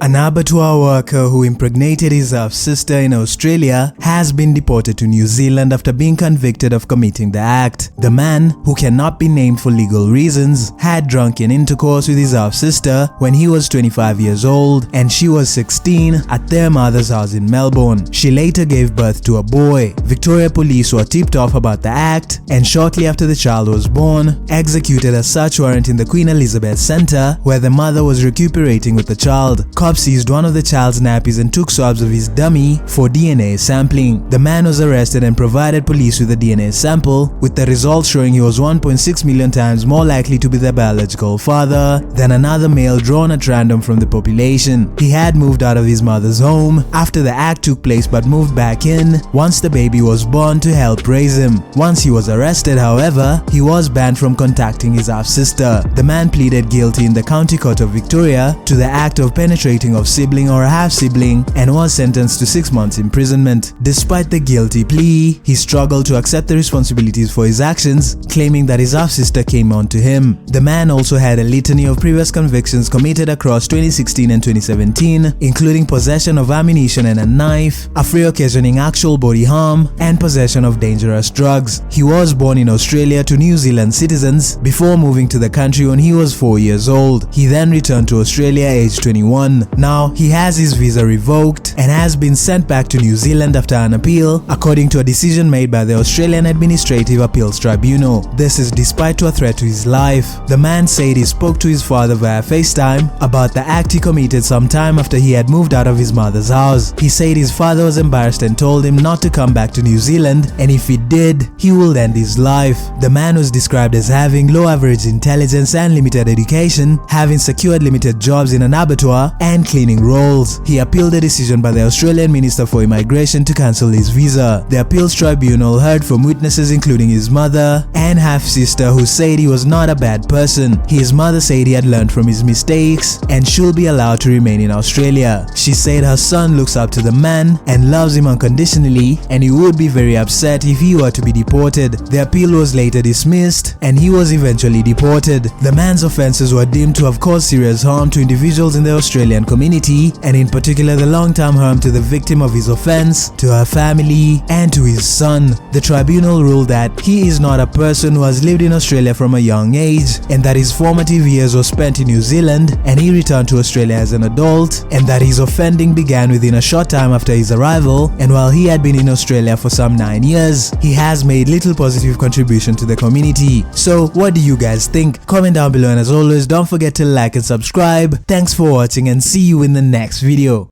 An abattoir worker who impregnated his half-sister in Australia has been deported to New Zealand after being convicted of committing the act. The man, who cannot be named for legal reasons, had drunken intercourse with his half-sister when he was 25 years old and she was 16 at their mother's house in Melbourne. She later gave birth to a boy. Victoria police were tipped off about the act and shortly after the child was born, executed a search warrant in the Queen Elizabeth Centre where the mother was recuperating with the child. Cops seized one of the child's nappies and took swabs of his dummy for DNA sampling. The man was arrested and provided police with a DNA sample, with the results showing he was 1.6 million times more likely to be the biological father than another male drawn at random from the population. He had moved out of his mother's home after the act took place but moved back in once the baby was born to help raise him. Once he was arrested, however, he was banned from contacting his half-sister. The man pleaded guilty in the County Court of Victoria to the act of penetrating of sibling or half-sibling and was sentenced to 6 months imprisonment. Despite the guilty plea, he struggled to accept the responsibilities for his actions, claiming that his half-sister came on to him. The man also had a litany of previous convictions committed across 2016 and 2017, including possession of ammunition and a knife, affray occasioning actual body harm, and possession of dangerous drugs. He was born in Australia to New Zealand citizens before moving to the country when he was 4 years old. He then returned to Australia aged 21. Now, he has his visa revoked and has been sent back to New Zealand after an appeal, according to a decision made by the Australian Administrative Appeals Tribunal. This is despite a threat to his life. The man said he spoke to his father via FaceTime about the act he committed some time after he had moved out of his mother's house. He said his father was embarrassed and told him not to come back to New Zealand, and if he did, he would end his life. The man was described as having low average intelligence and limited education, having secured limited jobs in an abattoir and cleaning roles. He appealed the decision by the Australian Minister for Immigration to cancel his visa. The appeals tribunal heard from witnesses including his mother and half-sister who said he was not a bad person. His mother said he had learned from his mistakes and should be allowed to remain in Australia. She said her son looks up to the man and loves him unconditionally and he would be very upset if he were to be deported. The appeal was later dismissed and he was eventually deported. The man's offences were deemed to have caused serious harm to individuals in the Australian community, and in particular the long-term harm to the victim of his offense, to her family, and to his son. The tribunal ruled that he is not a person who has lived in Australia from a young age, and that his formative years were spent in New Zealand and he returned to Australia as an adult, and that his offending began within a short time after his arrival, and while he had been in Australia for some 9 years, he has made little positive contribution to the community. So what do you guys think? Comment down below, and as always, don't forget to like and subscribe. Thanks for watching and see you in the next video.